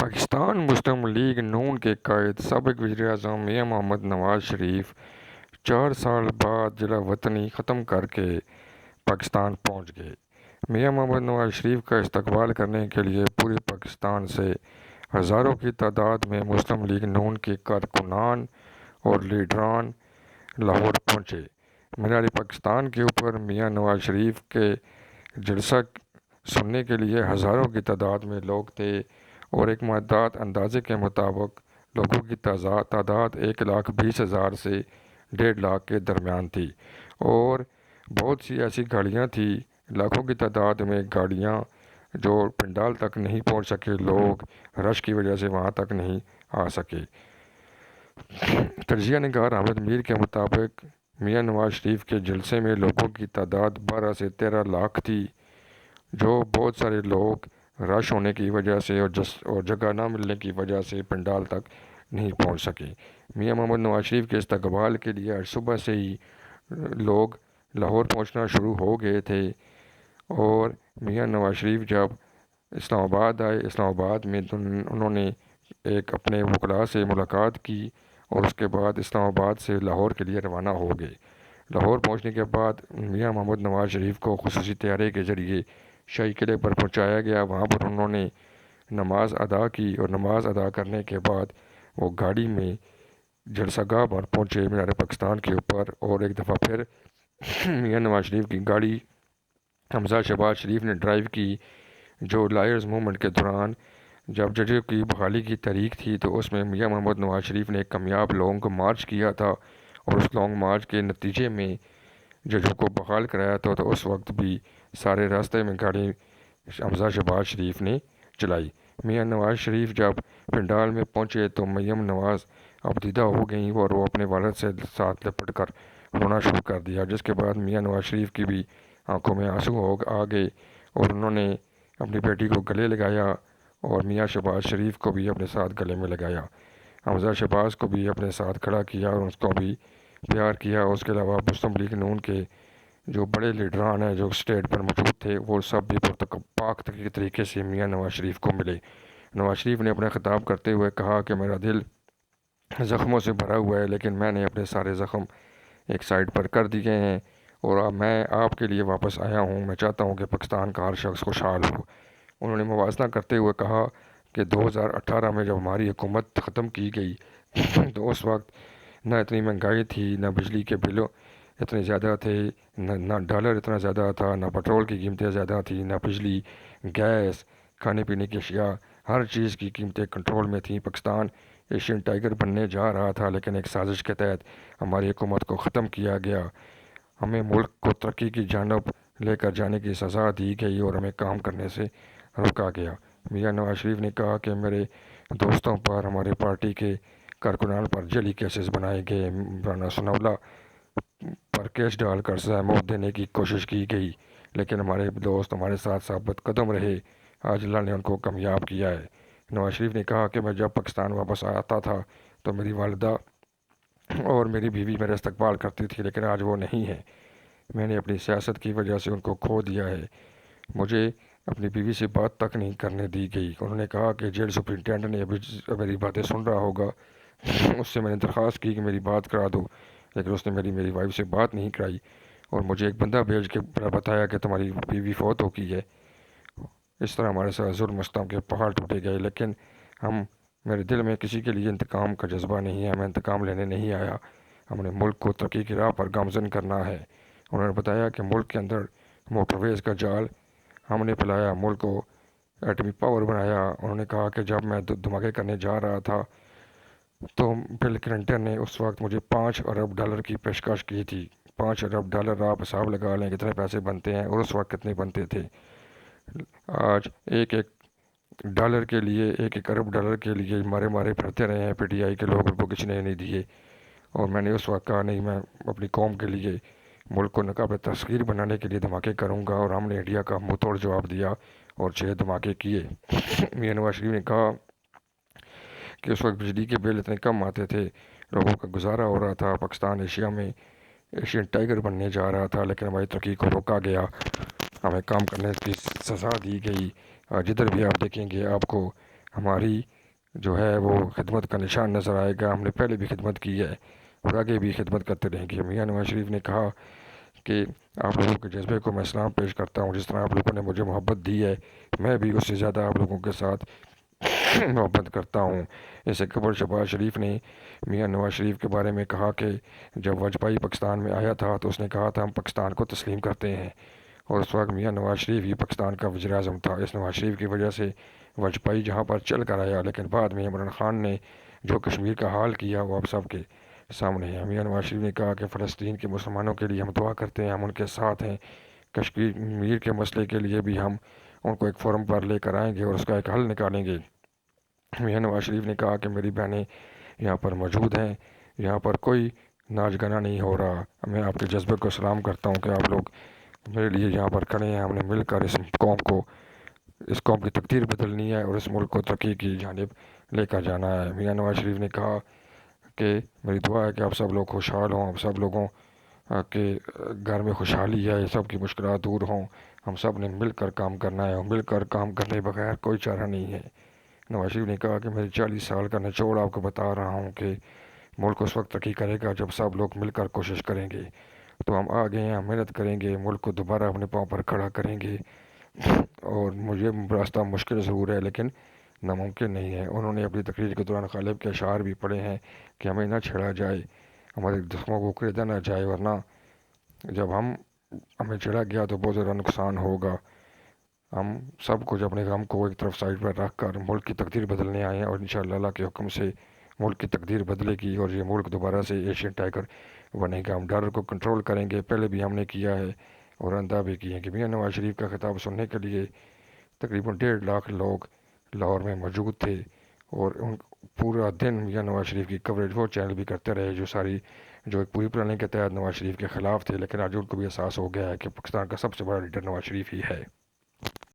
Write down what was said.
پاکستان مسلم league نون کے قائد سابق وزیر اعظم میاں محمد نواز شریف 4 سال بعد جلا وطنی ختم کر کے پاکستان پہنچ گئے۔ میاں محمد نواز شریف کا استقبال کرنے کے لیے پورے پاکستان سے ہزاروں کی تعداد میں مسلم لیگ نون کے کارکنان اور لیڈران لاہور پہنچے۔ مینار پاکستان کے اوپر میاں نواز شریف کے جلسہ سننے کے لیے ہزاروں کی تعداد میں لوگ تھے اور ایک محدود اندازے کے مطابق لوگوں کی تعداد 1,20,000 سے 1.5 لاکھ کے درمیان تھی اور بہت سی ایسی گاڑیاں تھیں، لاکھوں کی تعداد میں گاڑیاں جو پنڈال تک نہیں پہنچ سکے، لوگ رش کی وجہ سے وہاں تک نہیں آ سکے۔ تجزیہ نگار احمد میر کے مطابق میاں نواز شریف کے جلسے میں لوگوں کی تعداد 12 سے 13 لاکھ تھی، جو بہت سارے لوگ رش ہونے کی وجہ سے اور جگہ نہ ملنے کی وجہ سے پنڈال تک نہیں پہنچ سکے۔ میاں محمد نواز شریف کے استقبال کے لیے آج صبح سے ہی لوگ لاہور پہنچنا شروع ہو گئے تھے اور میاں نواز شریف جب اسلام آباد آئے، اسلام آباد میں انہوں نے ایک اپنے وکلاء سے ملاقات کی اور اس کے بعد اسلام آباد سے لاہور کے لیے روانہ ہو گئے۔ لاہور پہنچنے کے بعد میاں محمد نواز شریف کو خصوصی طیارے کے ذریعے شاہی قلعے پر پہنچایا گیا۔ وہاں پر انہوں نے نماز ادا کی اور نماز ادا کرنے کے بعد وہ گاڑی میں جلسہ گاہ پر پہنچے مینار پاکستان کے اوپر، اور ایک دفعہ پھر میاں نواز شریف کی گاڑی حمزہ شہباز شریف نے ڈرائیو کی، جو لائرز موومنٹ کے دوران جب ججوں کی بحالی کی تحریک تھی تو اس میں میاں محمد نواز شریف نے ایک کامیاب لانگ مارچ کیا تھا اور اس لانگ مارچ کے نتیجے میں ججوں کو بحال کرایا تھا، تو اس وقت بھی سارے راستے میں گاڑی حمزہ شہباز شریف نے چلائی۔ میاں نواز شریف جب پنڈال میں پہنچے تو مریم نواز ابدیدہ ہو گئیں اور وہ اپنے والد سے ساتھ لپٹ کر رونا شروع کر دیا، جس کے بعد میاں نواز شریف کی بھی آنکھوں میں آنسو آ گئے اور انہوں نے اپنی بیٹی کو گلے لگایا اور میاں شہباز شریف کو بھی اپنے ساتھ گلے میں لگایا، حمزہ شہباز کو بھی اپنے ساتھ کھڑا کیا اور اس کو بھی پیار کیا۔ اس کے علاوہ مسلم لیگ نون کے جو بڑے لیڈران ہیں جو اسٹیج پر موجود تھے، وہ سب بھی پاک طریقے سے میاں نواز شریف کو ملے۔ نواز شریف نے اپنا خطاب کرتے ہوئے کہا کہ میرا دل زخموں سے بھرا ہوا ہے، لیکن میں نے اپنے سارے زخم ایک سائڈ پر کر دیے ہیں اور اب میں آپ کے لیے واپس آیا ہوں۔ میں چاہتا ہوں کہ پاکستان کا ہر شخص خوشحال ہو۔ انہوں نے موازنہ کرتے ہوئے کہا کہ 2018 میں جب ہماری حکومت ختم کی گئی تو اس وقت نہ اتنی مہنگائی تھی، نہ بجلی کے بلوں اتنے زیادہ تھے، نہ ڈالر اتنا زیادہ تھا، نہ پیٹرول کی قیمتیں زیادہ تھیں، نہ بجلی، گیس، کھانے پینے کی اشیاء، ہر چیز کی قیمتیں کنٹرول میں تھیں۔ پاکستان ایشین ٹائیگر بننے جا رہا تھا، لیکن ایک سازش کے تحت ہماری حکومت کو ختم کیا گیا، ہمیں ملک کو ترقی کی جانب لے کر جانے کی سزا دی گئی اور ہمیں کام کرنے سے روکا گیا۔ میاں نواز شریف نے کہا کہ میرے دوستوں پر، ہمارے پارٹی کے کارکنان پر جعلی کیسز بنائے گئے، رانا ثناءاللہ پر کیس ڈال کر سزائے موت دینے کی کوشش کی گئی، لیکن ہمارے دوست ہمارے ساتھ ثابت قدم رہے، آج اللہ نے ان کو کامیاب کیا ہے۔ نواز شریف نے کہا کہ میں جب پاکستان واپس آتا تھا تو میری والدہ اور میری بیوی میرا استقبال کرتی تھی، لیکن آج وہ نہیں ہے۔ میں نے اپنی سیاست کی وجہ سے ان کو کھو دیا ہے، مجھے اپنی بیوی سے بات تک نہیں کرنے دی گئی۔ انہوں نے کہا کہ جیل سپرنٹینڈنٹ نے ابھی میری باتیں سن رہا ہوگا، اس سے میں نے درخواست کی کہ میری بات کرا دو، لیکن اس نے میری وائف سے بات نہیں کرائی اور مجھے ایک بندہ بھیج کے بتایا کہ تمہاری بیوی فوت ہو گئی ہے۔ اس طرح ہمارے ساتھ ظلم و ستم کے پہاڑ ٹوٹے گئے، لیکن میرے دل میں کسی کے لیے انتقام کا جذبہ نہیں ہے، میں انتقام لینے نہیں آیا، ہم نے ملک کو ترقی کی راہ پر گامزن کرنا ہے۔ انہوں نے بتایا کہ ملک کے اندر موٹر ویز کا جال ہم نے پھیلایا، ملک کو ایٹمی پاور بنایا۔ انہوں نے کہا کہ جب میں دھماکے کرنے جا رہا تھا تو بل کلنٹن نے اس وقت مجھے $5 ارب کی پیشکش کی تھی۔ $5 ارب آپ حساب لگا لیں کتنے پیسے بنتے ہیں اور اس وقت کتنے بنتے تھے۔ آج ایک ڈالر کے لیے، $1 ارب کے لیے مارے پھرتے رہے ہیں پی ٹی آئی کے لوگ، ان کو کسی نے نہیں دیے، اور میں نے اس وقت کہا نہیں، میں اپنی قوم کے لیے ملک کو نقاب تسخیر بنانے کے لیے دھماکے کروں گا، اور ہم نے انڈیا کا منہ توڑ جواب دیا اور 6 دھماکے کیے۔ میاں نواز شریف نے کہا کہ اس وقت بجلی کے بل اتنے کم آتے تھے، لوگوں کا گزارا ہو رہا تھا، پاکستان ایشیا میں ایشین ٹائیگر بننے جا رہا تھا، لیکن ہماری ترقی کو روکا گیا، ہمیں کام کرنے کی سزا دی گئی۔ جدھر بھی آپ دیکھیں گے آپ کو ہماری جو ہے وہ خدمت کا نشان نظر آئے گا. ہم نے پہلے بھی خدمت کی ہے اور آگے بھی خدمت کرتے رہیں گے. میاں نواز شریف نے کہا کہ آپ لوگوں کے جذبے کو میں سلام پیش کرتا ہوں. جس طرح آپ لوگوں نے مجھے محبت دی ہے میں بھی اس سے زیادہ آپ لوگوں کے ساتھ محبت کرتا ہوں. اس سے قبل شہباز شریف نے میاں نواز شریف کے بارے میں کہا کہ جب واجپئی پاکستان میں آیا تھا تو اس نے کہا تھا ہم پاکستان کو تسلیم کرتے ہیں، اور اس وقت میاں نواز شریف ہی پاکستان کا وزیر اعظم تھا. اس نواز شریف کی وجہ سے واجپئی جہاں پر چل کر آیا، لیکن بعد میں عمران خان نے جو کشمیر کا حال کیا وہ آپ سب کے سامنے ہے. میاں نواز شریف نے کہا کہ فلسطین کے مسلمانوں کے لیے ہم دعا کرتے ہیں، ہم ان کے ساتھ ہیں. کشمیر کے مسئلے کے لیے بھی ہم ان کو ایک فورم پر لے کر آئیں گے اور اس کا ایک حل نکالیں گے. میاں نواز شریف نے کہا کہ میری بہنیں یہاں پر موجود ہیں، یہاں پر کوئی ناچ گانا نہیں ہو رہا. میں آپ کے جذبے کو سلام کرتا ہوں کہ آپ لوگ میرے لیے یہاں پر کھڑے ہیں. ہم نے مل کر اس قوم کی تقدیر بدلنی ہے اور اس ملک کو ترقی کی جانب لے کر جانا ہے. میاں نواز شریف نے کہا کہ میری دعا ہے کہ آپ سب لوگ خوشحال ہوں، آپ سب لوگوں کے گھر میں خوشحالی ہے، سب کی مشکلات دور ہوں. ہم سب نے مل کر کام کرنا ہے اور مل کر کام کرنے بغیر کوئی چارہ نہیں ہے. نواز شریف نے کہا کہ میری 40 سال کا نچوڑ آپ کو بتا رہا ہوں کہ ملک اس وقت ترقی کرے گا جب سب لوگ مل کر کوشش کریں گے. تو ہم آگے ہیں، ہم محنت کریں گے، ملک کو دوبارہ اپنے پاؤں پر کھڑا کریں گے. اور مجھے راستہ مشکل ضرور ہے لیکن ناممکن نہیں ہے. انہوں نے اپنی تقریر کے دوران غالب کے اشعار بھی پڑھے ہیں کہ ہمیں نہ چھیڑا جائے، ہمارے زخموں کو خریدا نہ جائے، ورنہ جب ہمیں چھیڑا گیا تو بہت زیادہ نقصان ہوگا. ہم سب کچھ اپنے غم کو ایک طرف سائڈ پر رکھ کر ملک کی تقدیر بدلنے آئے ہیں، اور انشاءاللہ اللہ کے حکم سے ملک کی تقدیر بدلے گی اور یہ ملک دوبارہ سے ایشین ٹائگر بنے گا. ہم ڈالر کو کنٹرول کریں گے، پہلے بھی ہم نے کیا ہے اور اندھا بھی کیے ہیں. کہ میاں نواز شریف کا خطاب سننے کے لیے تقریباً 1.5 لاکھ لوگ لاہور میں موجود تھے، اور پورا دن میاں نواز شریف کی کوریج وہ چینل بھی کرتے رہے جو ایک پوری پلاننگ کے تحت نواز شریف کے خلاف تھے. لیکن آج ان کو بھی احساس ہو گیا ہے کہ پاکستان کا سب سے بڑا لیڈر نواز شریف ہی ہے.